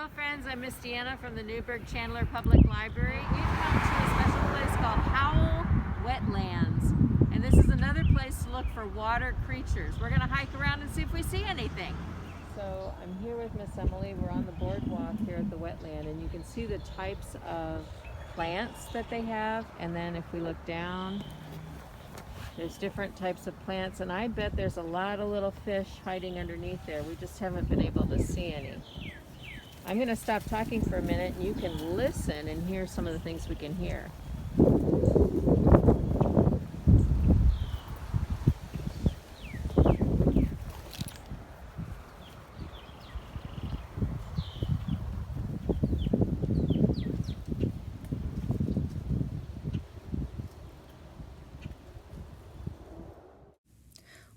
Hello friends, I'm Miss Deanna from the Newburgh Chandler Public Library. We've come to a special place called Howell Wetlands. And this is another place to look for water creatures. We're going to hike around and see if we see anything. So I'm here with Miss Emily. We're on the boardwalk here at the wetland, and you can see the types of plants that they have. And then if we look down, there's different types of plants, and I bet there's a lot of little fish hiding underneath there. We just haven't been able to see any. I'm going to stop talking for a minute and you can listen and hear some of the things we can hear.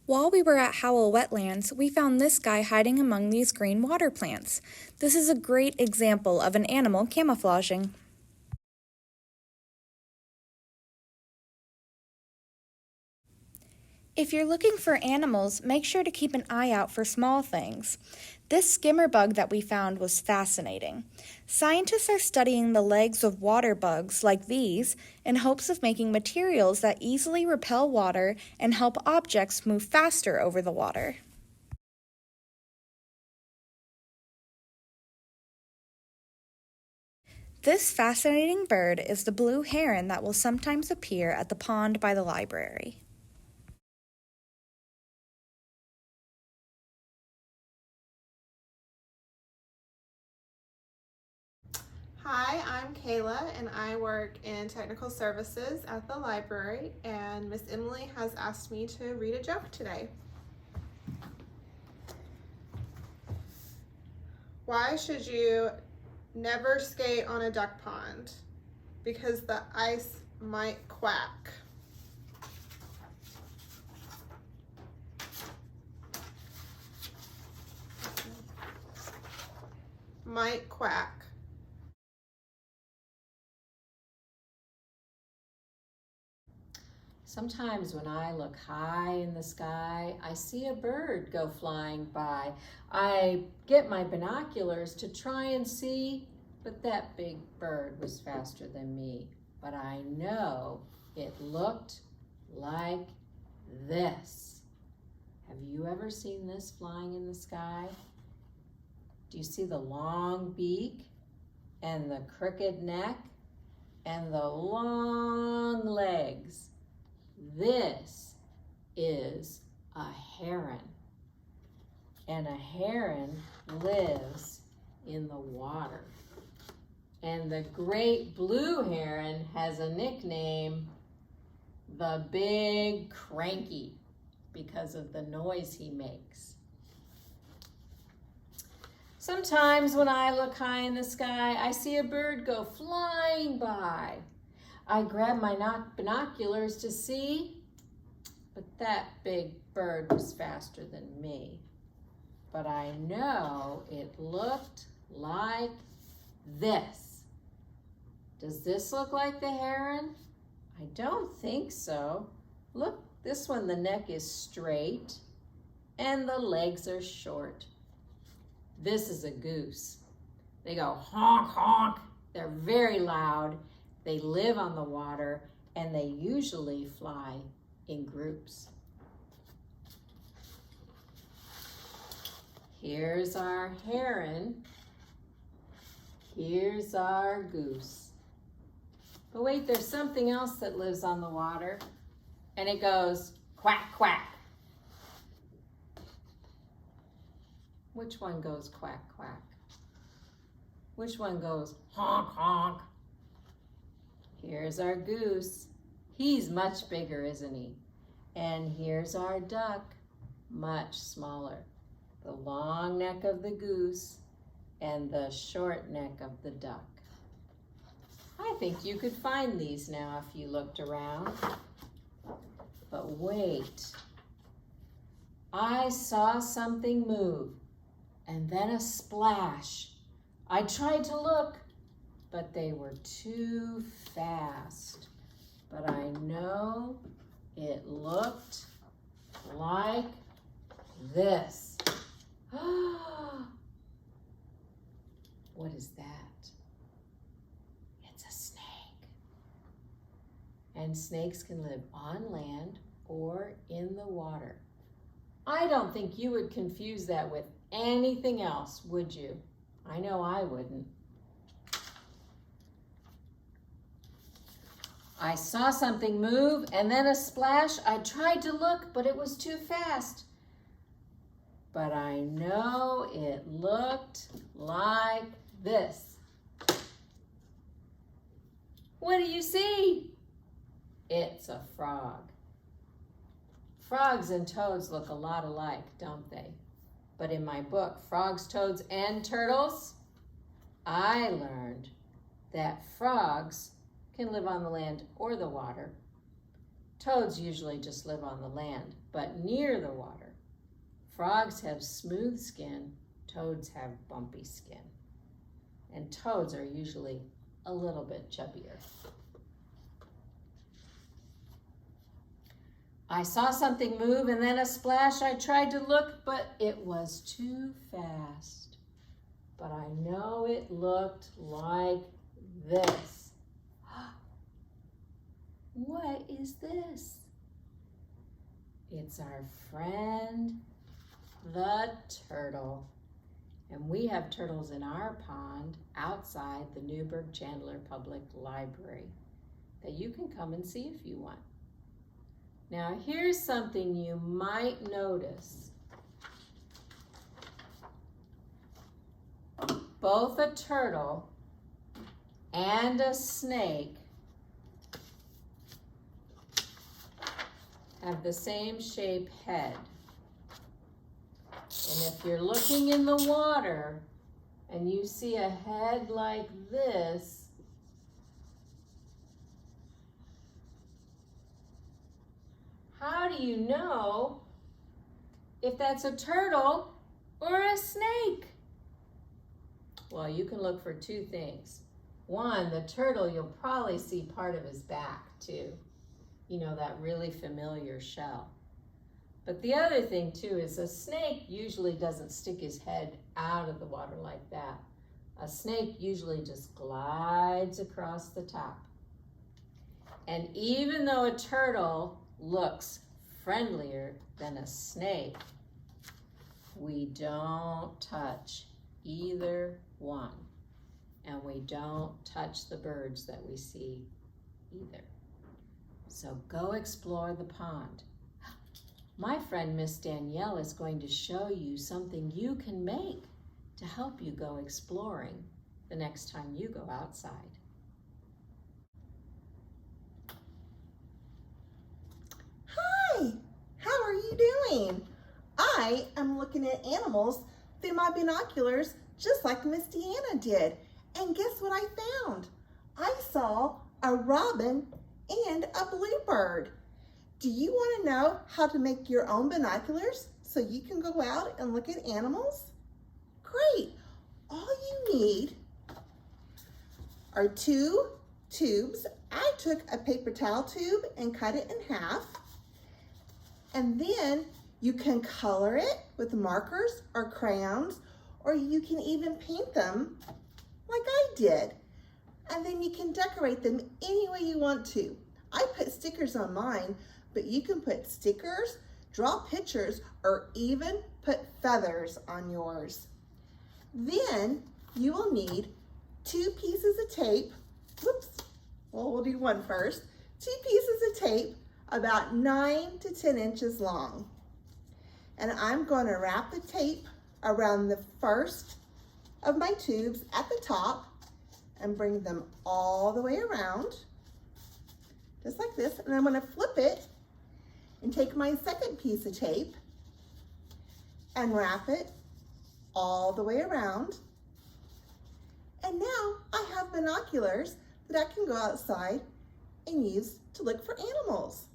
While we were at Howell Wetlands, we found this guy hiding among these green water plants. This is a great example of an animal camouflaging. If you're looking for animals, make sure to keep an eye out for small things. This skimmer bug that we found was fascinating. Scientists are studying the legs of water bugs like these in hopes of making materials that easily repel water and help objects move faster over the water. This fascinating bird is the blue heron that will sometimes appear at the pond by the library. Hi, I'm Kayla and I work in technical services at the library, and Miss Emily has asked me to read a joke today. Why should you never skate on a duck pond? Because the ice might quack. Might quack. Sometimes when I look high in the sky, I see a bird go flying by. I get my binoculars to try and see, but that big bird was faster than me. But I know it looked like this. Have you ever seen this flying in the sky? Do you see the long beak and the crooked neck and the long legs? This is a heron, and a heron lives in the water. And the great blue heron has a nickname, the Big Cranky, because of the noise he makes. Sometimes when I look high in the sky, I see a bird go flying by. I grab my binoculars to see, but that big bird was faster than me. But I know it looked like this. Does this look like the heron? I don't think so. Look, this one, the neck is straight and the legs are short. This is a goose. They go honk, honk. They're very loud. They live on the water, and they usually fly in groups. Here's our heron. Here's our goose. But wait, there's something else that lives on the water, and it goes quack, quack. Which one goes quack, quack? Which one goes honk, honk? Here's our goose. He's much bigger, isn't he? And here's our duck, much smaller. The long neck of the goose and the short neck of the duck. I think you could find these now if you looked around. But wait, I saw something move and then a splash. I tried to look, but they were too fast. But I know it looked like this. What is that? It's a snake. And snakes can live on land or in the water. I don't think you would confuse that with anything else, would you? I know I wouldn't. I saw something move and then a splash. I tried to look, but it was too fast. But I know it looked like this. What do you see? It's a frog. Frogs and toads look a lot alike, don't they? But in my book, Frogs, Toads, and Turtles, I learned that frogs can live on the land or the water. Toads usually just live on the land, but near the water. Frogs have smooth skin, toads have bumpy skin. And toads are usually a little bit chubbier. I saw something move and then a splash. I tried to look, but it was too fast. But I know it looked like this. What is this? It's our friend, the turtle. And we have turtles in our pond outside the Newburgh-Chandler Public Library that you can come and see if you want. Now here's something you might notice. Both a turtle and a snake have the same shape head. And if you're looking in the water and you see a head like this, how do you know if that's a turtle or a snake? Well, you can look for two things. One, the turtle, you'll probably see part of his back too. You know, that really familiar shell. But the other thing too is a snake usually doesn't stick his head out of the water like that. A snake usually just glides across the top. And even though a turtle looks friendlier than a snake, we don't touch either one. And we don't touch the birds that we see either. So go explore the pond. My friend Miss Danielle is going to show you something you can make to help you go exploring the next time you go outside. Hi, how are you doing? I am looking at animals through my binoculars just like Miss Deanna did. And guess what I found? I saw a robin and a bluebird. Do you want to know how to make your own binoculars so you can go out and look at animals? Great. All you need are 2 tubes. I took a paper towel tube and cut it in half. And then you can color it with markers or crayons, or you can even paint them like I did. And then you can decorate them any way you want to. I put stickers on mine, but you can put stickers, draw pictures, or even put feathers on yours. Then you will need 2 pieces of tape. Whoops, well, we'll do one first. 2 pieces of tape about 9 to 10 inches long. And I'm going to wrap the tape around the first of my tubes at the top and bring them all the way around, just like this. And I'm going to flip it and take my second piece of tape and wrap it all the way around. And now I have binoculars that I can go outside and use to look for animals.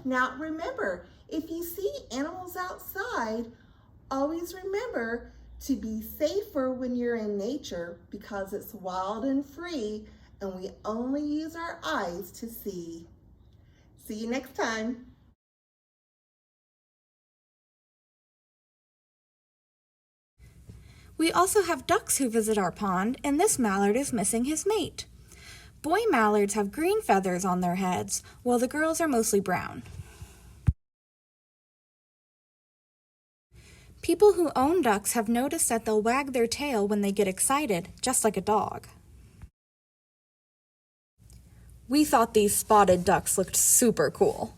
Now remember, if you see animals outside, always remember to be safer when you're in nature because it's wild and free and we only use our eyes to see. See you next time. We also have ducks who visit our pond, and this mallard is missing his mate. Boy mallards have green feathers on their heads, while the girls are mostly brown. People who own ducks have noticed that they'll wag their tail when they get excited, just like a dog. We thought these spotted ducks looked super cool.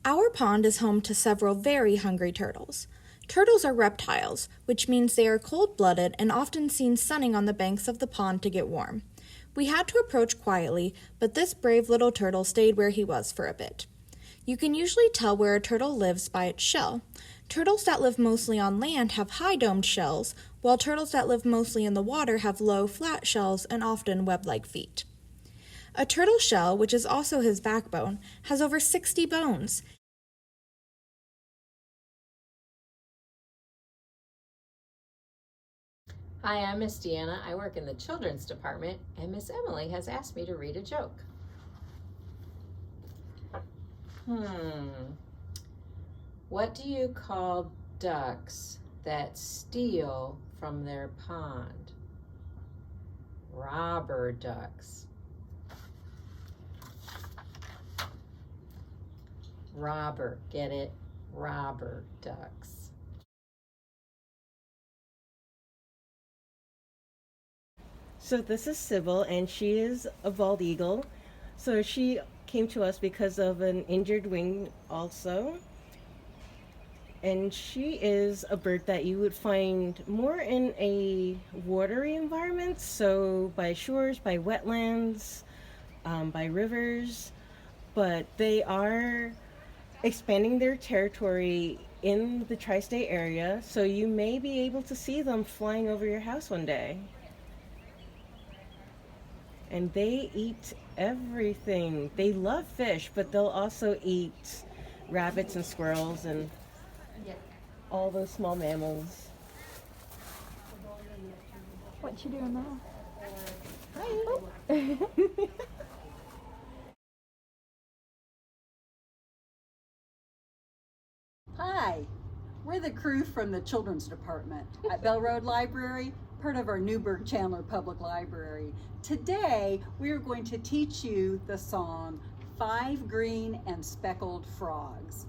Our pond is home to several very hungry turtles. Turtles are reptiles, which means they are cold-blooded and often seen sunning on the banks of the pond to get warm. We had to approach quietly, but this brave little turtle stayed where he was for a bit. You can usually tell where a turtle lives by its shell. Turtles that live mostly on land have high domed shells, while turtles that live mostly in the water have low, flat shells and often web-like feet. A turtle shell, which is also his backbone, has over 60 bones. Hi, I'm Miss Deanna. I work in the children's department, and Miss Emily has asked me to read a joke. What do you call ducks that steal from their pond? Robber ducks. Robber, get it? Robber ducks. So this is Sybil, and she is a bald eagle. So she came to us because of an injured wing also. And she is a bird that you would find more in a watery environment, so by shores, by wetlands, by rivers. But they are expanding their territory in the tri-state area, so you may be able to see them flying over your house one day. And they eat everything. They love fish, but they'll also eat rabbits and squirrels and all those small mammals. What you doing now? Hi. Hi, we're the crew from the Children's Department at Bell Road Library, part of our Newburgh Chandler Public Library. Today, we are going to teach you the song, 5 Green and Speckled Frogs.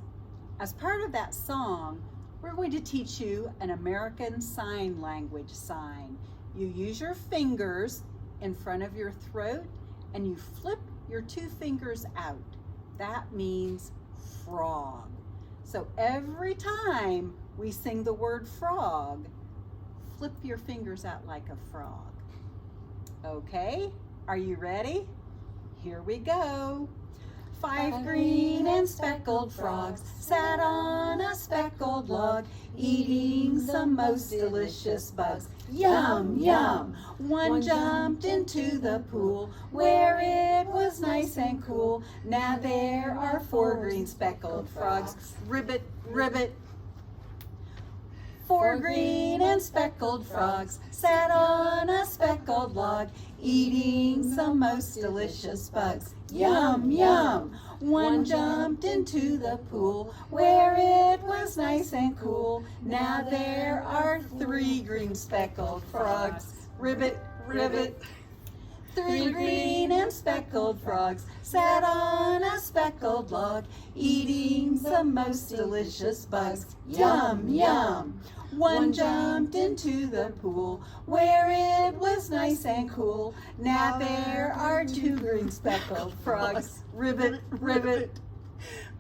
As part of that song, we're going to teach you an American Sign Language sign. You use your fingers in front of your throat and you flip your 2 fingers out. That means frog. So every time we sing the word frog, flip your fingers out like a frog. Okay, are you ready? Here we go. 5 green and speckled frogs sat on a speckled log, eating some most delicious bugs. Yum, yum. One jumped into the pool where it was nice and cool. Now there are 4 green speckled frogs. Ribbit, ribbit. 4 green and speckled frogs sat on a speckled log, eating some most delicious bugs. Yum, yum. One jumped into the pool where it was nice and cool. Now there are 3 green speckled frogs. Ribbit, ribbit. 3 green and speckled frogs sat on a speckled log, eating some most delicious bugs. Yum, yum. One jumped into the pool where it was nice and cool. Now there are 2 green speckled frogs. Ribbit, ribbit.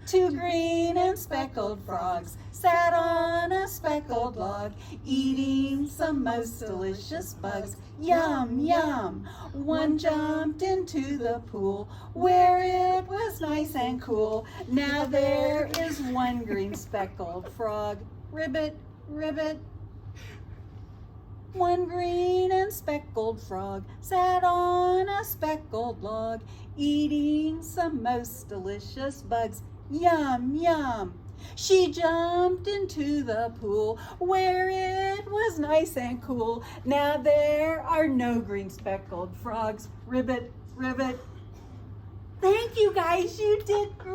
2 green and speckled frogs sat on a speckled log, eating some most delicious bugs. Yum, yum. One jumped into the pool where it was nice and cool. Now there is 1 green speckled frog. Ribbit, ribbit. 1 green and speckled frog sat on a speckled log, eating some most delicious bugs. Yum, yum. She jumped into the pool where it was nice and cool. Now there are no green speckled frogs. Ribbit, ribbit. Thank you guys. You did great.